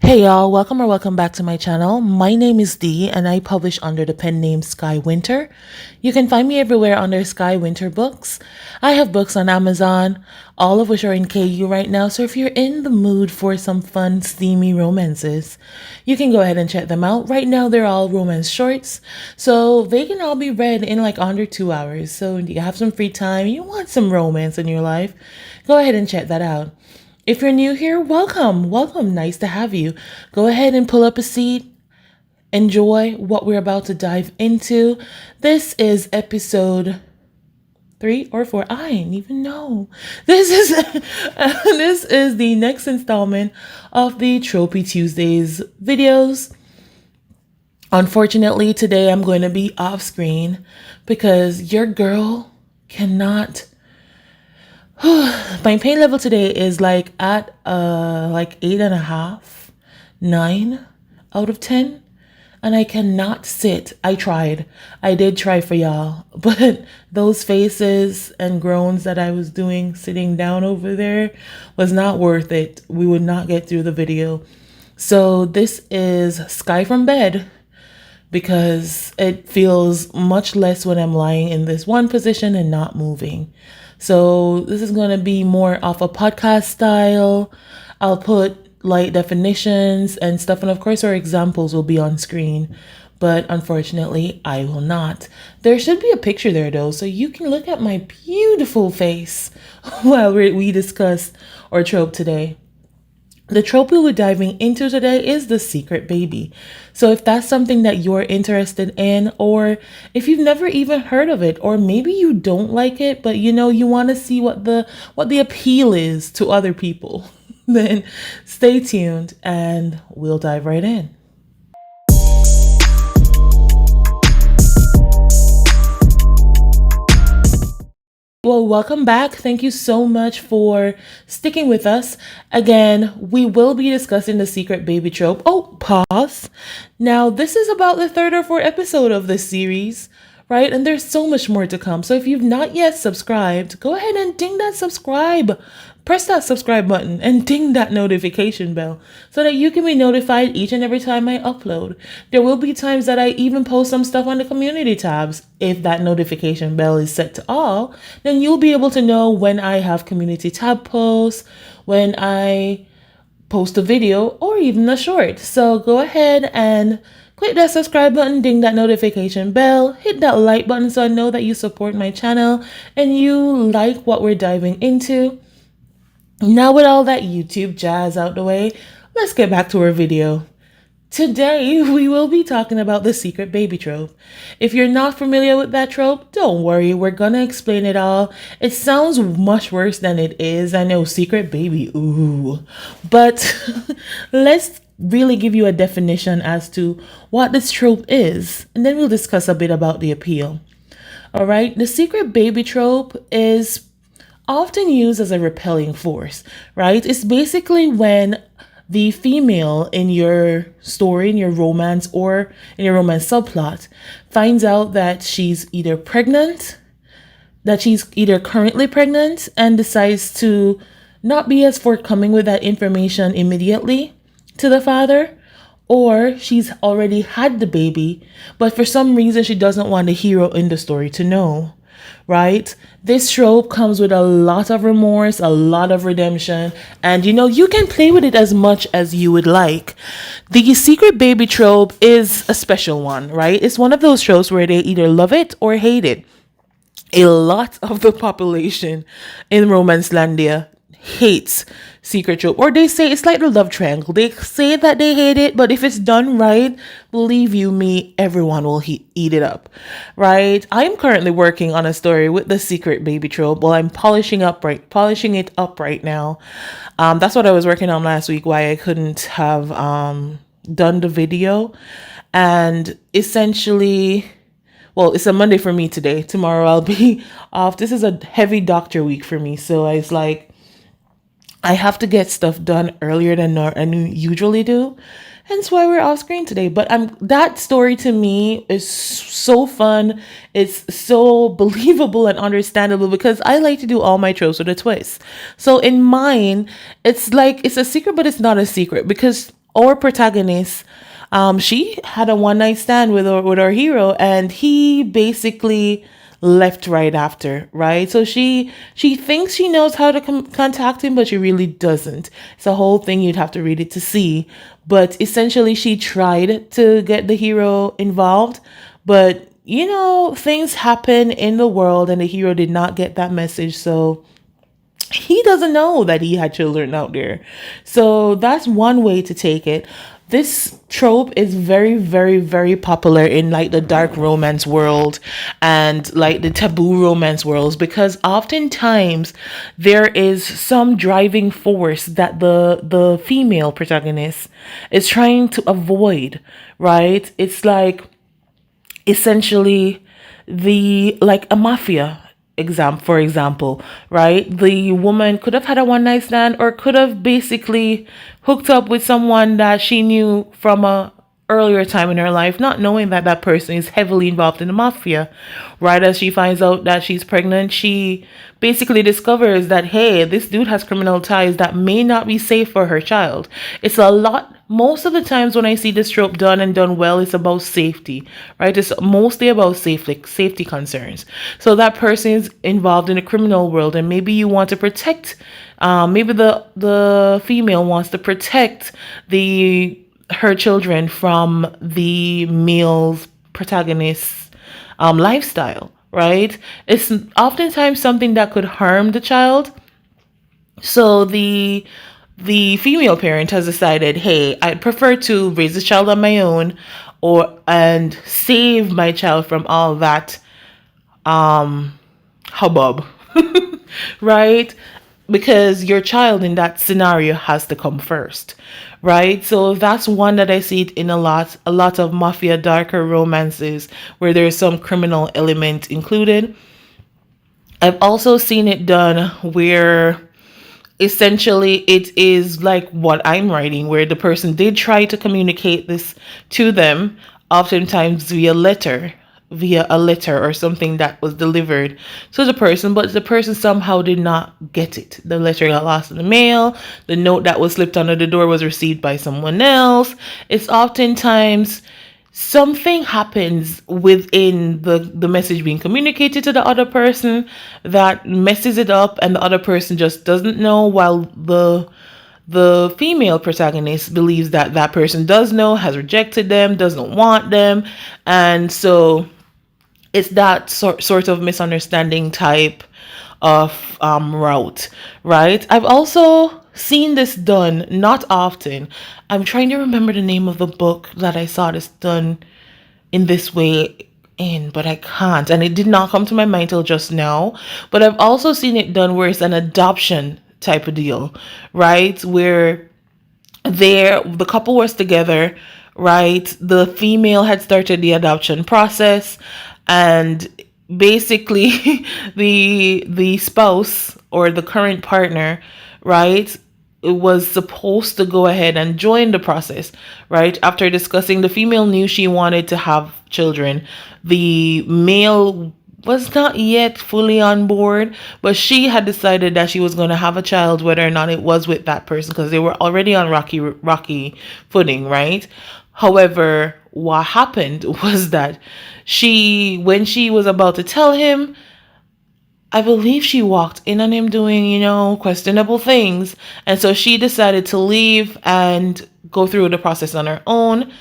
Hey y'all, welcome back to my channel. My name is Dee and I publish under the pen name Sky Winter. You can find me everywhere under Sky Winter Books. I have books on Amazon, all of which are in KU right now, so if you're in the mood for some fun, steamy romances, you can go ahead and check them out. Right now they're all romance shorts, so they can all be read in like under 2 hours. So you have some free time, you want some romance in your life, go ahead and check that out. If you're new here, welcome. Nice to have you. Go ahead and pull up a seat. Enjoy what we're about to dive into. This is episode 3 or 4. I didn't even know. This is the next installment of the Tropey Tuesdays videos. Unfortunately, today I'm going to be off screen because your girl cannot. My pain level today is like at like 8.5, 9 out of 10, and I cannot sit. I did try for y'all, but those faces and groans that I was doing sitting down over there was not worth it. We would not get through the video. So this is Sky from bed, because it feels much less when I'm lying in this one position and not moving. So this is going to be more of a podcast style. I'll put light definitions and stuff. And of course, our examples will be on screen. But unfortunately, I will not. There should be a picture there, though, so you can look at my beautiful face while we discuss our trope today. The trope we're diving into today is the secret baby. So if that's something that you're interested in, or if you've never even heard of it, or maybe you don't like it, but you want to see what the appeal is to other people, then stay tuned and we'll dive right in. Well, welcome back. Thank you so much for sticking with us. Again, we will be discussing the secret baby trope. Oh, pause. Now, this is about the third or fourth episode of this series, right? And there's so much more to come. So if you've not yet subscribed, go ahead and ding that subscribe. Press that subscribe button and ding that notification bell so that you can be notified each and every time I upload. There will be times that I even post some stuff on the community tabs. If that notification bell is set to all, then you'll be able to know when I have community tab posts, when I post a video, or even a short. So go ahead and click that subscribe button, ding that notification bell, hit that like button so I know that you support my channel and you like what we're diving into. Now with all that YouTube jazz out the way, let's get back to our video. Today, we will be talking about the secret baby trope. If you're not familiar with that trope, don't worry, we're gonna explain it all. It sounds much worse than it is. I know, secret baby, ooh. But let's really give you a definition as to what this trope is, and then we'll discuss a bit about the appeal. All right, the secret baby trope is often used as a repelling force, right? It's basically when the female in your story, in your romance, or in your romance subplot finds out that she's either pregnant, that she's either currently pregnant and decides to not be as forthcoming with that information immediately to the father, or she's already had the baby, but for some reason she doesn't want the hero in the story to know. Right? This trope comes with a lot of remorse, a lot of redemption, and you can play with it as much as you would like. The secret baby trope is a special one, right? It's one of those tropes where they either love it or hate it. A lot of the population in Romancelandia hates secret trope, or they say it's like the love triangle. They say that they hate it, but if it's done right, believe you me, everyone will eat it up, right? I'm currently working on a story with the secret baby trope. Well, I'm polishing it up right now. That's what I was working on last week, why I couldn't have done the video. And essentially, well, it's a Monday for me today. Tomorrow I'll be off. This is a heavy doctor week for me, so it's like I have to get stuff done earlier than I usually do. Hence why we're off screen today. But that story to me is so fun. It's so believable and understandable because I like to do all my tropes with a twist. So in mine, it's like it's a secret, but it's not a secret because our protagonist, she had a one night stand with our hero, and he basically left right after, right? So she thinks she knows how to contact him, but she really doesn't. It's a whole thing, you'd have to read it to see. But essentially, she tried to get the hero involved, but things happen in the world, and the hero did not get that message. So he doesn't know that he had children out there. So that's one way to take it. This trope is very, very, very popular in like the dark romance world and like the taboo romance worlds, because oftentimes there is some driving force that the female protagonist is trying to avoid, right? It's like essentially the like a mafia for example, right? The woman could have had a one night stand, or could have basically hooked up with someone that she knew from a earlier time in her life, not knowing that that person is heavily involved in the mafia. Right as she finds out that she's pregnant, she basically discovers that, hey, this dude has criminal ties that may not be safe for her child. It's a lot. Most of the times when I see this trope done and done well, it's about safety, right? It's mostly about safety concerns. So that person is involved in a criminal world, and maybe you want to protect, maybe the female wants to protect her children from the male's protagonist's lifestyle, right? It's oftentimes something that could harm the child. So the female parent has decided, hey, I'd prefer to raise this child on my own, and save my child from all that hubbub, right? Because your child in that scenario has to come first, right? So that's one that I see it in a lot of mafia darker romances where there's some criminal element included. I've also seen it done where essentially it is like what I'm writing, where the person did try to communicate this to them, oftentimes via a letter or something that was delivered to the person, but the person somehow did not get it. The letter got lost in the mail. The note that was slipped under the door was received by someone else. It's oftentimes something happens within the message being communicated to the other person that messes it up, and the other person just doesn't know, while the female protagonist believes that that person does know, has rejected them, doesn't want them. And so it's that sort of misunderstanding type of route, right? I've also seen this done, not often. I'm trying to remember the name of the book that I saw this done in this way in, but I can't, and it did not come to my mind till just now. But I've also seen it done where it's an adoption type of deal, right? Where the couple was together, right? The female had started the adoption process, and basically the spouse or the current partner, right, it was supposed to go ahead and join the process, right? After discussing, the female knew she wanted to have children. The male was not yet fully on board, but she had decided that she was going to have a child, whether or not it was with that person, because they were already on rocky footing, right? However, what happened was that when she was about to tell him, I believe she walked in on him doing, questionable things. And so she decided to leave and go through the process on her own.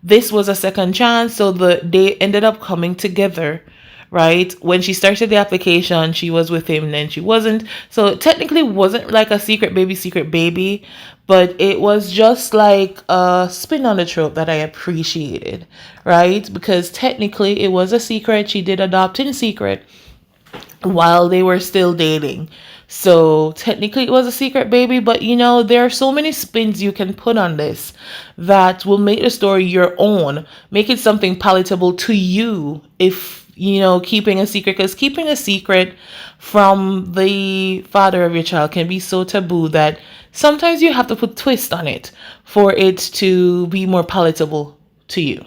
This was a second chance. So they ended up coming together, right? When she started the application, she was with him, and then she wasn't. So it technically wasn't like a secret baby, but it was just like a spin on the trope that I appreciated, right? Because technically it was a secret. She did adopt in secret while they were still dating. So technically it was a secret baby, but there are so many spins you can put on this that will make the story your own, make it something palatable to you if keeping a secret, because keeping a secret from the father of your child can be so taboo that sometimes you have to put twist on it for it to be more palatable to you.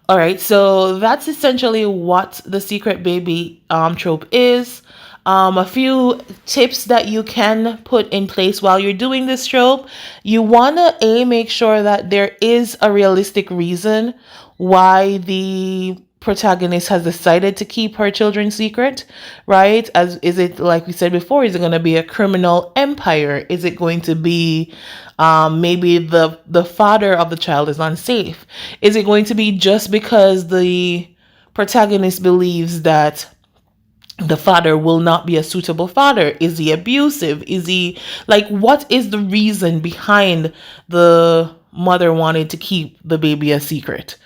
All right, so that's essentially what the secret baby trope is. A few tips that you can put in place while you're doing this trope. You want to make sure that there is a realistic reason why the protagonist has decided to keep her children secret, right? As is it, like we said before, is it going to be a criminal empire? Is it going to be maybe the father of the child is unsafe? Is it going to be just because the protagonist believes that the father will not be a suitable father? Is he abusive? Is he like, what is the reason behind the mother wanting to keep the baby a secret,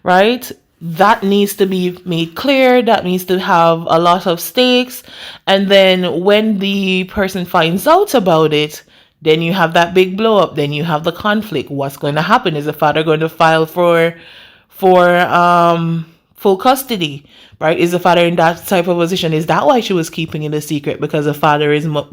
right? That needs to be made clear. That needs to have a lot of stakes. And then when the person finds out about it, then you have that big blow up. Then you have the conflict. What's going to happen? Is the father going to file for full custody, right? Is the father in that type of position? Is that why she was keeping it a secret? Because the father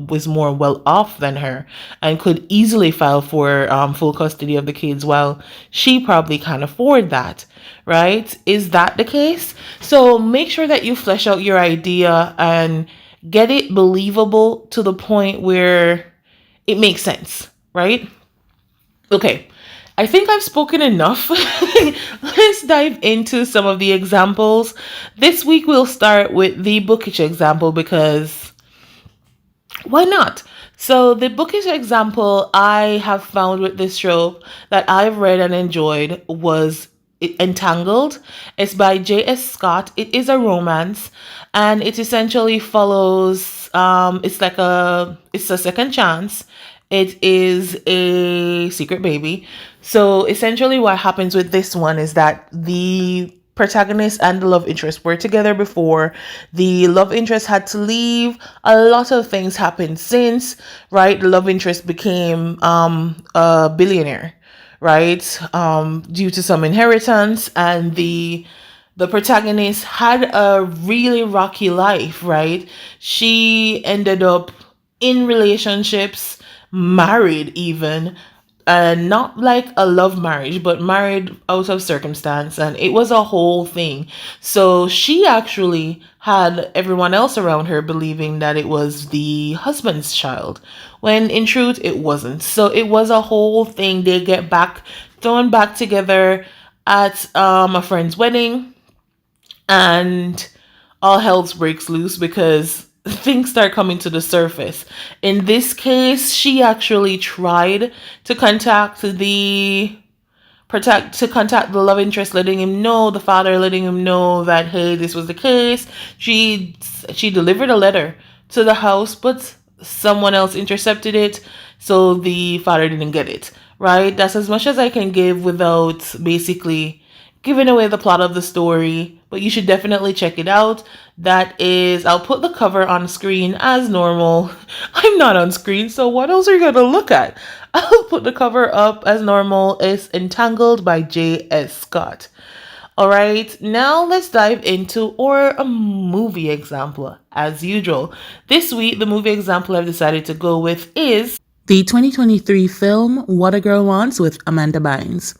was more well off than her and could easily file for full custody of the kids, while she probably can't afford that, right? Is that the case? So make sure that you flesh out your idea and get it believable to the point where it makes sense, right? Okay, I think I've spoken enough. Let's dive into some of the examples. This week we'll start with the bookish example because why not? So the bookish example I have found with this trope that I've read and enjoyed was Entangled. It's by J.S. Scott. It is a romance and it essentially follows it's a second chance. It is a secret baby. So essentially what happens with this one is that the protagonist and the love interest were together before. The love interest had to leave. A lot of things happened since, right? The love interest became a billionaire, right? Due to some inheritance, and the protagonist had a really rocky life, right? She ended up in relationships, married even, and not like a love marriage, but married out of circumstance, and it was a whole thing. So she actually had everyone else around her believing that it was the husband's child, when in truth it wasn't. So it was a whole thing. They get thrown back together at a friend's wedding, and all hell breaks loose because things start coming to the surface. In this case, she actually tried to contact the love interest, letting him know, the father letting him know that, hey, this was the case. She delivered a letter to the house, but someone else intercepted it, so the father didn't get it, right? That's as much as I can give without basically giving away the plot of the story, but you should definitely check it out. That is, I'll put the cover on screen as normal. I'm not on screen, so what else are you gonna look at? I'll put the cover up as normal. It's Entangled by J.S. Scott. All right, now let's dive into a movie example. As usual, this week the movie example I've decided to go with is the 2023 film What a Girl Wants with Amanda Bynes.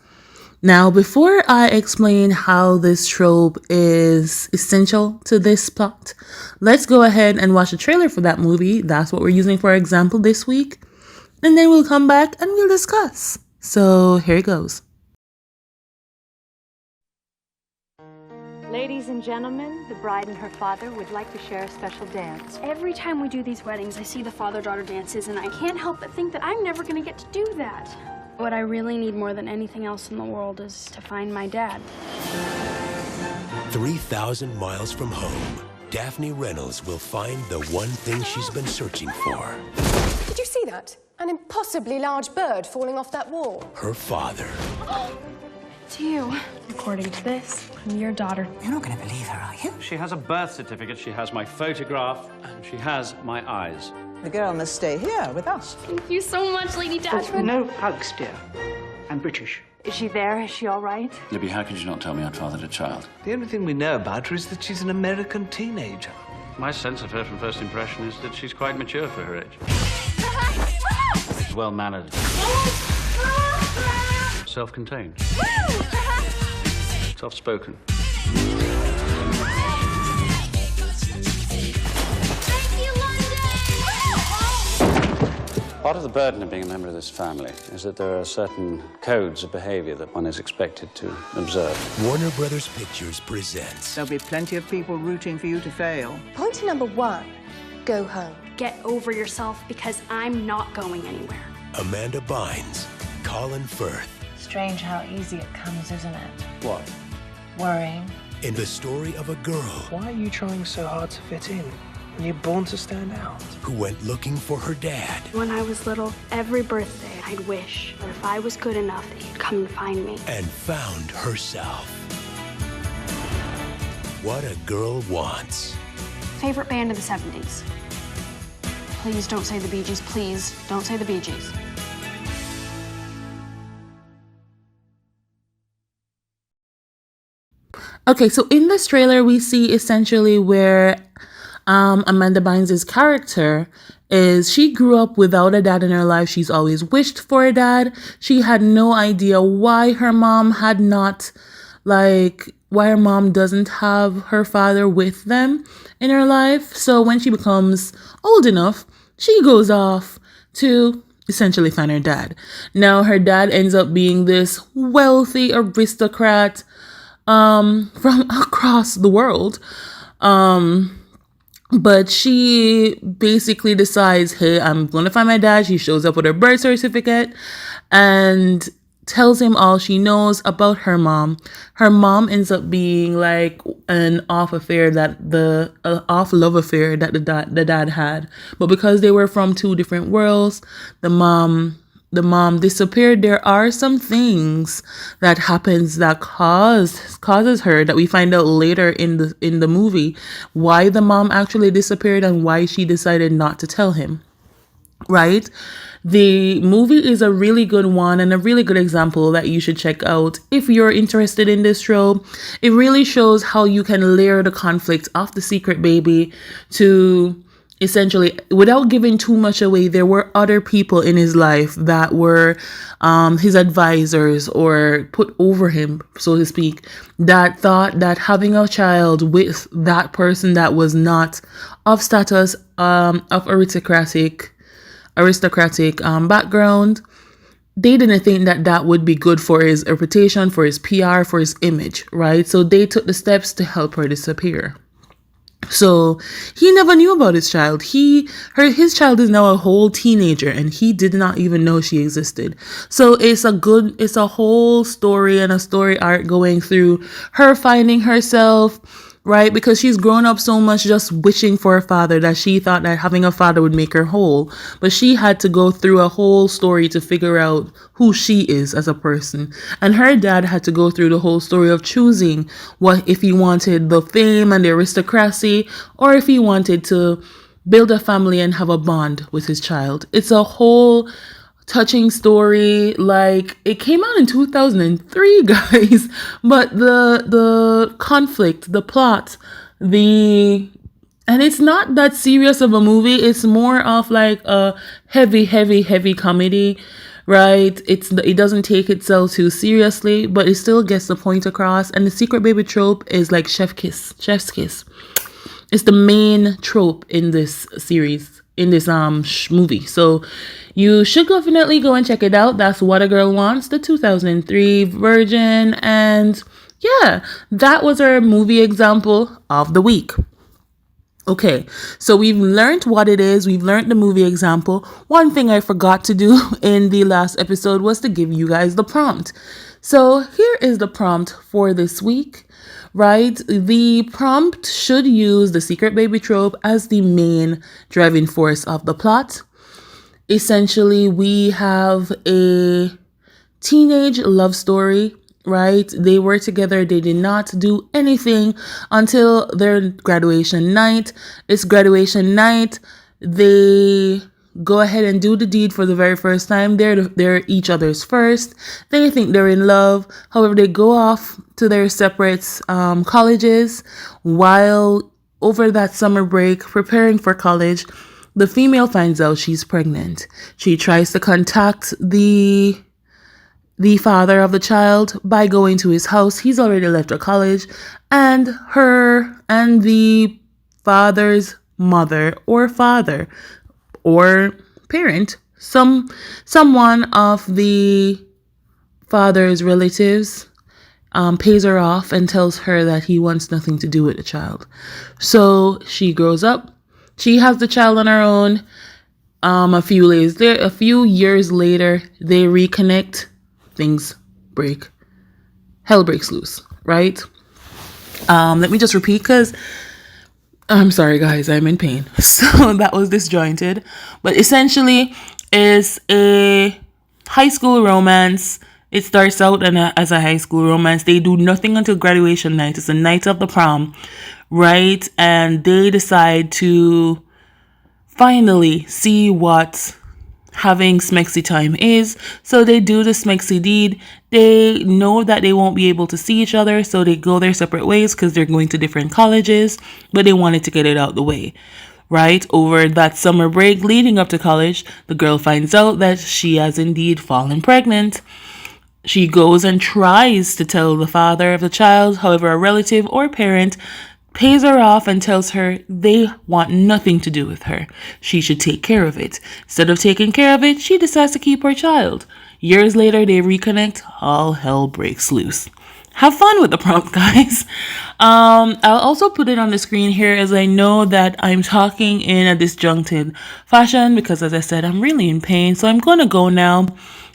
Now, before I explain how this trope is essential to this plot, let's go ahead and watch the trailer for that movie. That's what we're using for our example this week. And then we'll come back and we'll discuss. So here it goes. Ladies and gentlemen, the bride and her father would like to share a special dance. Every time we do these weddings, I see the father-daughter dances, and I can't help but think that I'm never going to get to do that. What I really need more than anything else in the world is to find my dad. 3,000 miles from home, Daphne Reynolds will find the one thing she's been searching for. Did you see that? An impossibly large bird falling off that wall. Her father. It's you. According to this, I'm your daughter. You're not going to believe her, are you? She has a birth certificate, she has my photograph, and she has my eyes. The girl must stay here with us. Thank you so much, Lady Dashwood. No hugs, dear. I'm British. Is she there? Is she all right? Libby, how could you not tell me I'd fathered a child? The only thing we know about her is that she's an American teenager. My sense of her from first impression is that she's quite mature for her age. Well-mannered. Self-contained. Soft-spoken. Thank you, Part of the burden of being a member of this family is that there are certain codes of behavior that one is expected to observe. Warner Brothers Pictures presents There'll be plenty of people rooting for you to fail. Point number 1, go home. Get over yourself because I'm not going anywhere. Amanda Bynes, Colin Firth, Strange how easy it comes, isn't it? What? Worrying. in the story of a girl Why are you trying so hard to fit in? You're born to stand out. who went looking for her dad When I was little, every birthday, I'd wish that if I was good enough, that he'd come and find me. and found herself. What a Girl Wants. Favorite band of the 70s? Please don't say the Bee Gees. Please don't say the Bee Gees. Okay, so in this trailer, we see essentially where Amanda Bynes' character is. She grew up without a dad in her life. She's always wished for a dad. She had no idea why her mom had not, why her mom doesn't have her father with them in her life. So when she becomes old enough, she goes off to essentially find her dad. Now, her dad ends up being this wealthy aristocrat from across the world. But she basically decides, hey, I'm going to find my dad. She shows up with her birth certificate and tells him all she knows about her mom. Her mom ends up being like an off love affair that the dad had. But because they were from two different worlds, the mom disappeared. There are some things that happens that causes her, that we find out later in the movie, why the mom actually disappeared and why she decided not to tell him. Right? The movie is a really good one and a really good example that you should check out if you're interested in this trope. It really shows how you can layer the conflict of the secret baby to essentially, without giving too much away. There were other people in his life that were his advisors or put over him, so to speak, that thought that having a child with that person that was not of status, of aristocratic background, they didn't think that would be good for his reputation, for his PR, for his image, right? So they took the steps to help her disappear. So he never knew about his child. His child is now a whole teenager and he did not even know she existed. So it's a whole story and a story arc going through her finding herself, right? Because she's grown up so much just wishing for a father that she thought that having a father would make her whole. But she had to go through a whole story to figure out who she is as a person. And her dad had to go through the whole story of choosing if he wanted the fame and the aristocracy or if he wanted to build a family and have a bond with his child. It's a whole touching story. It came out in 2003, guys, but the conflict, the plot, and it's not that serious of a movie. It's more of like a heavy comedy, right? It doesn't take itself too seriously, but it still gets the point across. And the secret baby trope is like chef's kiss. It's the main trope in this series, in this movie. So you should definitely go and check it out. That's What a Girl Wants, the 2003 version. And yeah, that was our movie example of the week. Okay, so we've learned what it is. We've learned the movie example. One thing I forgot to do in the last episode was to give you guys the prompt. So here is the prompt for this week, right? The prompt should use the secret baby trope as the main driving force of the plot. Essentially, we have a teenage love story, right? They were together. They did not do anything until their graduation night. It's graduation night. They go ahead and do the deed for the very first time. They're each other's first. They think they're in love. However, they go off to their separate colleges. While over that summer break, preparing for college, the female finds out she's pregnant. She tries to contact the father of the child by going to his house. He's already left her college, and her and the father's mother or father or parent someone of the father's relatives pays her off and tells her that he wants nothing to do with the child. So she grows up. She has the child on her own. A few years later, they reconnect. Things break. Hell breaks loose, right? Let me just repeat because I'm sorry, guys, I'm in pain. So that was disjointed. But essentially, it's a high school romance. It starts out as a high school romance. They do nothing until graduation night. It's the night of the prom, right? And they decide to finally see what having smexy time is. So they do the smexy deed. They know that they won't be able to see each other, so they go their separate ways because they're going to different colleges, but they wanted to get it out the way. Right? Over that summer break leading up to college, the girl finds out that she has indeed fallen pregnant. She goes and tries to tell the father of the child. However, a relative or parent pays her off and tells her they want nothing to do with her. She should take care of it. Instead of taking care of it, she decides to keep her child. Years later, they reconnect. All hell breaks loose. Have fun with the prompt, guys. I'll also put it on the screen here as I know that I'm talking in a disjuncted fashion because, as I said, I'm really in pain. So I'm going to go now.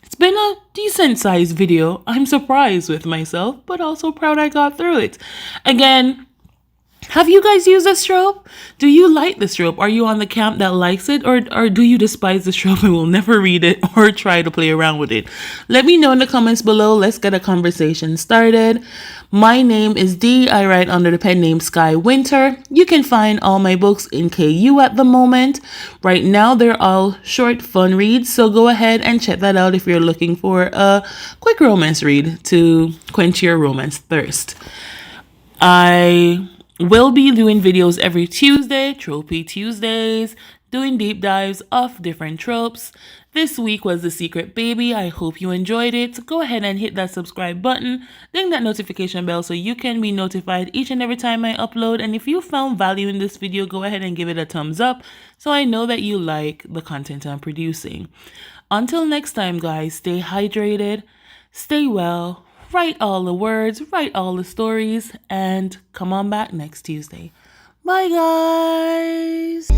It's been a decent sized video. I'm surprised with myself, but also proud I got through it. Again, have you guys used this trope? Do you like this trope? Are you on the camp that likes it? Or do you despise this trope and will never read it or try to play around with it? Let me know in the comments below. Let's get a conversation started. My name is Dee. I write under the pen name Sky Winter. You can find all my books in KU at the moment. Right now, they're all short, fun reads. So go ahead and check that out if you're looking for a quick romance read to quench your romance thirst. I will be doing videos every Tuesday, Tropey Tuesdays, doing deep dives of different tropes. This week was The Secret Baby. I hope you enjoyed it. Go ahead and hit that subscribe button, ding that notification bell so you can be notified each and every time I upload. And if you found value in this video, go ahead and give it a thumbs up so I know that you like the content I'm producing. Until next time, guys, stay hydrated, stay well, write all the words, write all the stories, and come on back next Tuesday. Bye, guys.